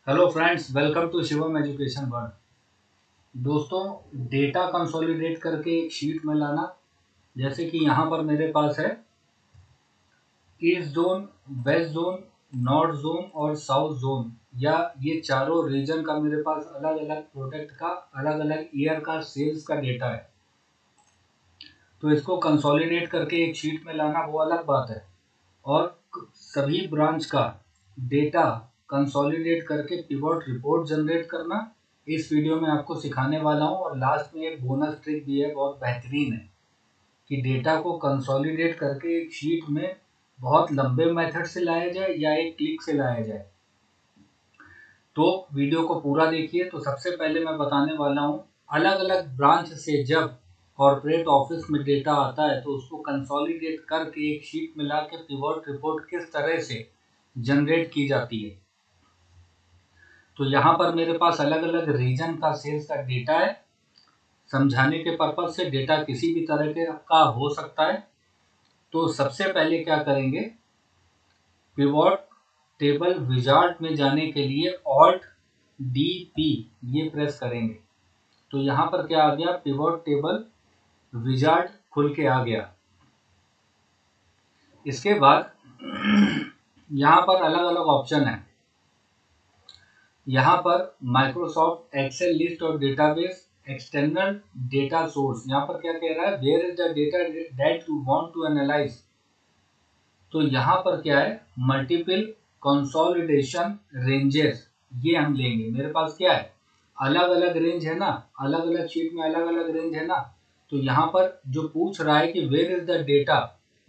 Hello friends, welcome to Shivam education world. दोस्तों, data consolidate करके एक शीट में लाना। जैसे कि यहाँ पर मेरे पास है east zone, west zone, north zone और साउथ जोन, या ये चारों रीजन का मेरे पास अलग अलग प्रोडक्ट का अलग अलग ईयर का सेल्स का डेटा है। तो इसको कंसोलिडेट करके एक शीट में लाना वो अलग बात है, और सभी ब्रांच का डेटा कंसोलिडेट करके पिवट रिपोर्ट जनरेट करना इस वीडियो में आपको सिखाने वाला हूं। और लास्ट में एक बोनस ट्रिक भी है, बहुत बेहतरीन है, कि डेटा को कंसोलिडेट करके एक शीट में बहुत लंबे मेथड से लाया जाए या एक क्लिक से लाया जाए। तो वीडियो को पूरा देखिए। तो सबसे पहले मैं बताने वाला हूँ, अलग अलग ब्रांच से जब कॉर्पोरेट ऑफिस में डेटा आता है तो उसको कंसोलिडेट करके एक शीट में ला के पिवट रिपोर्ट किस तरह से जनरेट की जाती है। तो यहाँ पर मेरे पास अलग अलग रीजन का सेल्स का डेटा है। समझाने के पर्पज से डेटा किसी भी तरह के का हो सकता है। तो सबसे पहले क्या करेंगे, पिवट टेबल विजार्ड में जाने के लिए ऑल्ट डी पी ये प्रेस करेंगे। तो यहाँ पर क्या आ गया, पिवट टेबल विजार्ड खुल के आ गया। इसके बाद यहाँ पर अलग अलग ऑप्शन है। यहाँ पर माइक्रोसॉफ्ट एक्सेल लिस्ट और डेटाबेस एक्सटर्नल डेटा सोर्स, यहाँ पर क्या कह रहा है, where is the data that you want to analyse. तो यहाँ पर क्या है, मल्टीपल कंसोलिडेशन रेंजेस, ये हम लेंगे। मेरे पास क्या है, अलग अलग रेंज है ना, अलग अलग शीट में अलग अलग रेंज है ना। तो यहाँ पर जो पूछ रहा है कि where is the data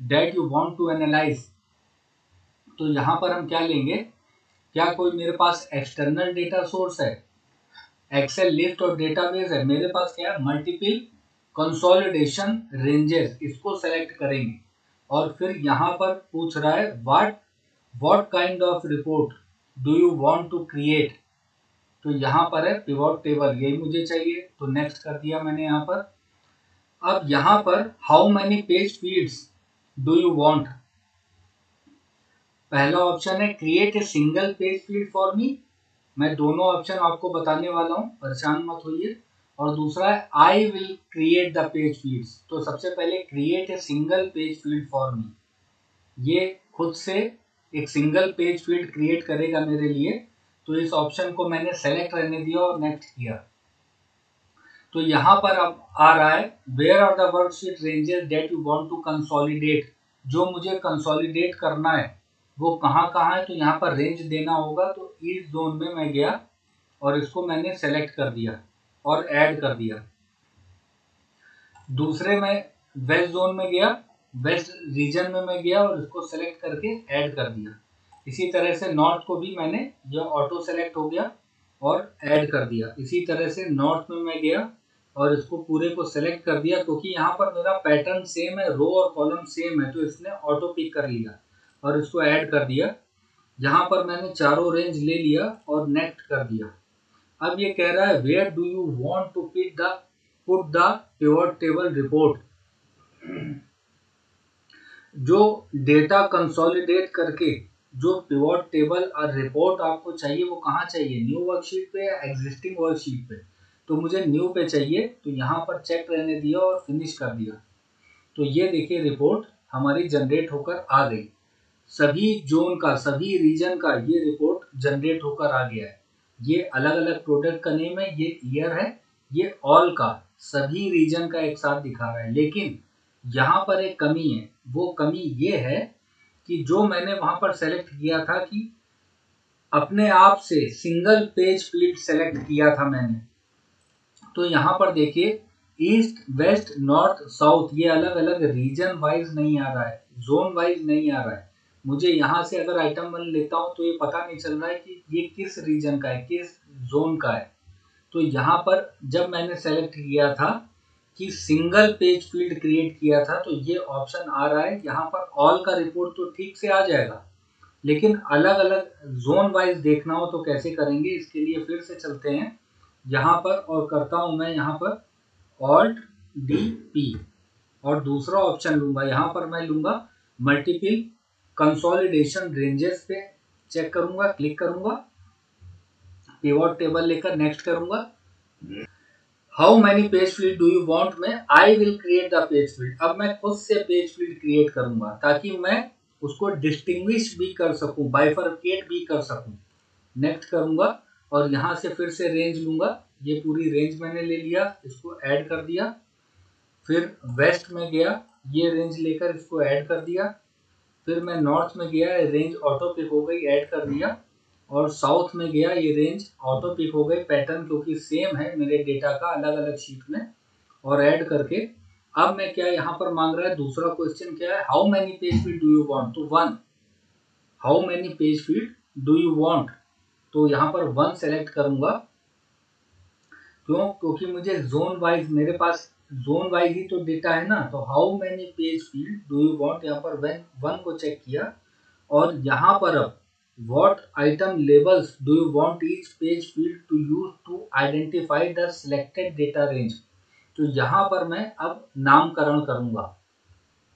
that you want to analyse, तो यहाँ पर हम क्या लेंगे, क्या कोई मेरे पास एक्सटर्नल डेटा सोर्स है, एक्सेल लिस्ट और डेटाबेस है। मेरे पास क्या है, मल्टीपल कंसोलिडेशन रेंजेस, इसको सेलेक्ट करेंगे। और फिर यहाँ पर पूछ रहा है what kind of report do you want to create. तो यहाँ पर है पिवट टेबल, यही मुझे चाहिए, तो नेक्स्ट कर दिया मैंने यहाँ पर। अब यहाँ पर how many page fields do you want. पहला ऑप्शन है create a single page field for me. मैं दोनों ऑप्शन आपको बताने वाला हूँ, परेशान मत होइए। और दूसरा है आई will create the page fields. तो सबसे पहले create a single page field for me, ये खुद से एक सिंगल पेज फील्ड क्रिएट करेगा मेरे लिए। तो इस ऑप्शन को मैंने सेलेक्ट रहने दिया और नेक्स्ट किया। तो यहाँ पर अब आ रहा है where are the worksheet ranges that you want to consolidate. जो मुझे कंसोलिडेट करना है वो कहाँ कहाँ है, तो यहाँ पर रेंज देना होगा। तो ईस्ट जोन में मैं गया और इसको मैंने सेलेक्ट कर दिया और ऐड कर दिया। दूसरे में वेस्ट जोन में गया, वेस्ट रीजन में मैं गया और इसको सेलेक्ट करके ऐड कर दिया। इसी तरह से नॉर्थ को भी मैंने, जो ऑटो सेलेक्ट हो गया और ऐड कर दिया। इसी तरह से नॉर्थ में मैं गया और इसको पूरे को सेलेक्ट कर दिया, क्योंकि यहाँ पर मेरा पैटर्न सेम है, रो और कॉलम सेम है, तो इसने ऑटो पिक कर लिया और इसको ऐड कर दिया। यहाँ पर मैंने चारों रेंज ले लिया और नेक्स्ट कर दिया। अब ये कह रहा है where do you want to put the pivot table report. जो डेटा कंसोलिडेट करके जो पिवट टेबल और रिपोर्ट आपको चाहिए वो कहाँ चाहिए, न्यू वर्कशीट पे या एग्जिस्टिंग वर्कशीट पे। तो मुझे न्यू पे चाहिए, तो यहाँ पर चेक रहने दिया और फिनिश कर दिया। तो ये देखिए रिपोर्ट हमारी जनरेट होकर आ गई। सभी जोन का, सभी रीजन का ये रिपोर्ट जनरेट होकर आ गया है। ये अलग अलग प्रोडक्ट का नेम है, ये ईयर है, ये ऑल का सभी रीजन का एक साथ दिखा रहा है। लेकिन यहाँ पर एक कमी है, वो कमी ये है कि जो मैंने वहां पर सेलेक्ट किया था कि अपने आप से सिंगल पेज फील्ड सेलेक्ट किया था मैंने, तो यहाँ पर देखिए ईस्ट वेस्ट नॉर्थ साउथ ये अलग अलग रीजन वाइज नहीं आ रहा है, जोन वाइज नहीं आ रहा है। मुझे यहाँ से अगर आइटम 1 लेता हूँ तो ये पता नहीं चल रहा है कि ये किस रीजन का है, किस जोन का है। तो यहाँ पर जब मैंने सेलेक्ट किया था कि सिंगल पेज फील्ड क्रिएट किया था, तो ये ऑप्शन आ रहा है। यहाँ पर ऑल का रिपोर्ट तो ठीक से आ जाएगा, लेकिन अलग अलग जोन वाइज देखना हो तो कैसे करेंगे, इसके लिए फिर से चलते हैं यहाँ पर और करता हूँ मैं यहाँ पर ऑल्ट डी पी और दूसरा ऑप्शन लूंगा। यहाँ पर मैं लूंगा मल्टीपल कंसोलिडेशन रेंजेस पे, चेक करूंगा, क्लिक करूंगा। पिवट टेबल लेकर नेक्स्ट करूंगा। How many page field do you want में I will create the page field. अब मैं खुद से पेज फील्ड क्रिएट करूंगा ताकि मैं उसको डिस्टिंग्विश भी कर सकूं, बाइफरकेट भी कर सकूं। नेक्स्ट करूंगा और यहाँ से फिर से रेंज लूंगा। ये पूरी रेंज मैंने ले लिया, इसको ऐड कर दिया। फिर वेस्ट में गया, ये रेंज लेकर इसको ऐड कर दिया। फिर मैं नॉर्थ में गया, रेंज ऑटो पिक हो गई, ऐड कर दिया। और साउथ में गया, ये रेंज ऑटो पिक हो गई, पैटर्न क्योंकि सेम है मेरे डेटा का अलग अलग शीट में, और ऐड करके अब मैं क्या यहाँ पर मांग रहा है, दूसरा क्वेश्चन क्या है, how many page field do you want, तो 1। How many page field do you want, तो यहाँ पर 1 सेलेक्ट करूंगा। क्यों? क्योंकि मुझे जोन वाइज, मेरे पास जोन वाइज ही तो डेटा है ना। तो how many page field do you want, यहाँ पर 1 को चेक किया। और यहाँ पर अब what item labels do you want each page field to use to identify the selected data range। तो यहाँ पर मैं अब नामकरण करूंगा।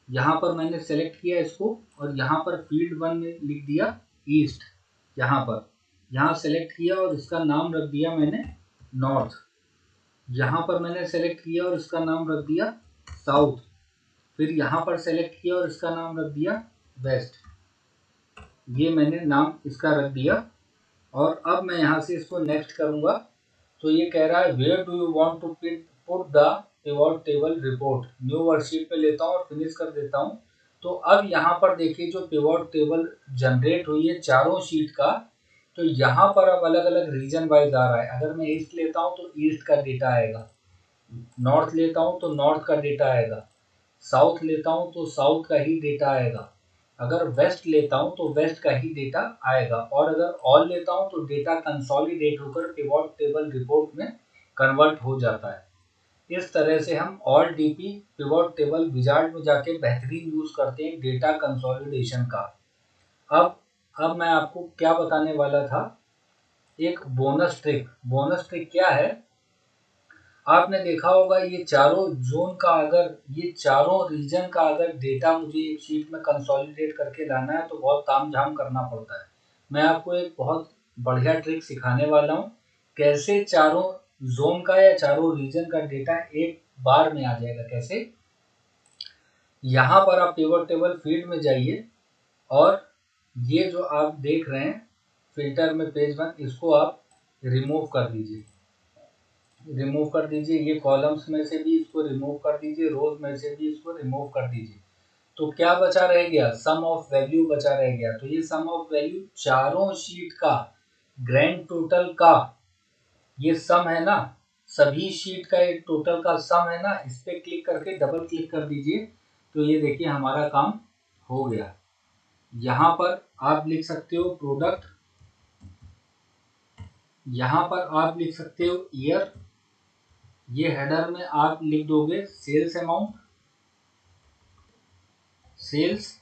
यहाँ पर मैंने सेलेक्ट किया इसको और यहाँ पर फील्ड 1 में लिख दिया ईस्ट। यहाँ सेलेक्ट किया और इसका नाम रख दिया मैंने नॉर्थ। यहाँ पर मैंने सेलेक्ट किया और इसका नाम रख दिया साउथ। फिर यहाँ पर सेलेक्ट किया और इसका नाम रख दिया वेस्ट। ये मैंने नाम इसका रख दिया। और अब मैं यहाँ से इसको नेक्स्ट करूँगा। तो ये कह रहा है where do you want to put the pivot table report. New worksheet पे लेता हूँ और फिनिश कर देता हूँ। तो अब यहाँ पर देखिए जो पिवट टेबल जनरेट हुई है चारों शीट का, तो यहाँ पर अब अलग अलग रीजन वाइज आ रहा है। अगर मैं ईस्ट लेता हूँ तो ईस्ट का डेटा आएगा, नॉर्थ लेता हूँ तो नॉर्थ का डेटा आएगा, साउथ लेता हूँ तो साउथ का ही डेटा आएगा, अगर वेस्ट लेता हूँ तो वेस्ट का ही डेटा आएगा, और अगर ऑल लेता हूँ तो डेटा कंसोलिडेट होकर पिवट टेबल रिपोर्ट में कन्वर्ट हो जाता है। इस तरह से हम all DP pivot table wizard में जाके बेहतरीन यूज करते हैं डेटा कंसोलिडेशन का। अब मैं आपको क्या बताने वाला था, एक बोनस ट्रिक। बोनस ट्रिक क्या है, आपने देखा होगा ये चारों जोन का, अगर ये चारों रीजन का अगर डेटा मुझे एक शीट में कंसोलिडेट करके लाना है तो बहुत तामझाम करना पड़ता है। मैं आपको एक बहुत बढ़िया ट्रिक सिखाने वाला हूँ, कैसे चारों जोन का या चारों रीजन का डेटा एक बार में आ जाएगा। कैसे, यहाँ पर आप पिवट टेबल फील्ड में जाइए और ये जो आप देख रहे हैं फिल्टर में पेज 1, इसको आप रिमूव कर दीजिए। ये कॉलम्स में से भी इसको रिमूव कर दीजिए, रोज में से भी इसको रिमूव कर दीजिए। तो क्या बचा रह गया, सम ऑफ वैल्यू बचा रह गया। तो ये सम ऑफ वैल्यू चारों शीट का ग्रैंड टोटल का ये सम है ना, सभी शीट का एक टोटल का सम है ना। इस पे क्लिक करके डबल क्लिक कर दीजिए तो ये देखिए हमारा काम हो गया। यहाँ पर आप लिख सकते हो प्रोडक्ट, यहाँ पर आप लिख सकते हो ईयर, ये हेडर में आप लिख दोगे सेल्स अमाउंट, सेल्स,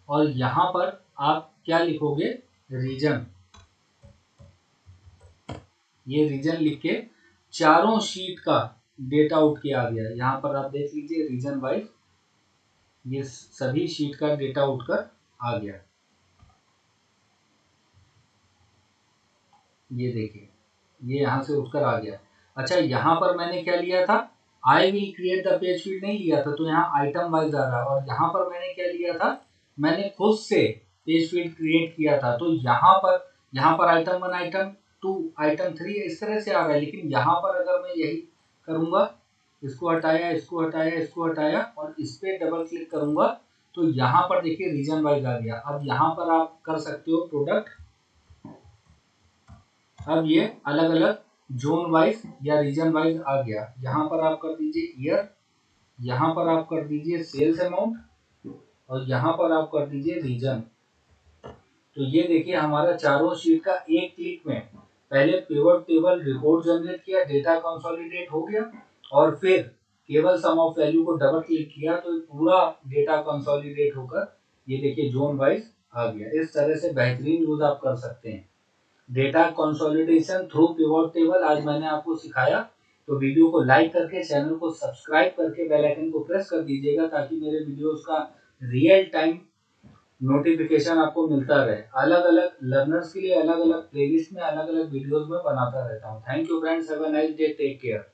और यहाँ पर आप क्या लिखोगे, रीजन। ये रीजन लिख के चारों शीट का डेटा उठ के आ गया। यहाँ पर आप देख लीजिए रीजन वाइज ये सभी शीट का डेटा उठकर आ गया। ये देखिए ये यहाँ से उठकर आ गया। अच्छा, यहाँ पर मैंने क्या लिया था, आई will create the page field नहीं लिया था, तो यहाँ आइटम वाइज आ रहा है। और यहाँ पर मैंने क्या लिया था, मैंने खुद से पेज फील्ड क्रिएट किया था। तो यहाँ पर आइटम 1, आइटम 2, आइटम 3 इस तरह से आ रहा है। लेकिन यहाँ पर अगर मैं यही करूँगा, इसको हटाया, इसको हटाया, इसको हटाया और इस पर डबल क्लिक करूँगा तो यहाँ पर देखिए रीजन वाइज आ गया। अब यहाँ पर आप कर सकते हो प्रोडक्ट, अब ये अलग अलग जोन वाइज या रीजन वाइज आ गया। यहाँ पर आप कर दीजिए ईयर, यहाँ पर आप कर दीजिए सेल्स अमाउंट, और यहाँ पर आप कर दीजिए रीजन। तो ये देखिए हमारा चारों शीट का एक क्लिक में पहले पिवट टेबल रिपोर्ट जनरेट किया, डेटा कंसोलिडेट हो गया, और फिर केवल सम ऑफ वैल्यू को डबल क्लिक किया तो पूरा डेटा कंसोलिडेट होकर ये देखिए जोन वाइज आ गया। इस तरह से बेहतरीन यूज आप कर सकते हैं data consolidation through pivot table. आज मैंने आपको सिखाया, तो वीडियो को लाइक करके चैनल को सब्सक्राइब करके बेल आइकन को प्रेस कर दीजिएगा ताकि मेरे वीडियोस का रियल टाइम नोटिफिकेशन आपको मिलता रहे। अलग अलग लर्नर्स के लिए अलग अलग प्लेलिस्ट में अलग अलग वीडियोस में बनाता रहता हूँ। Thank you friends, have a nice day, take care.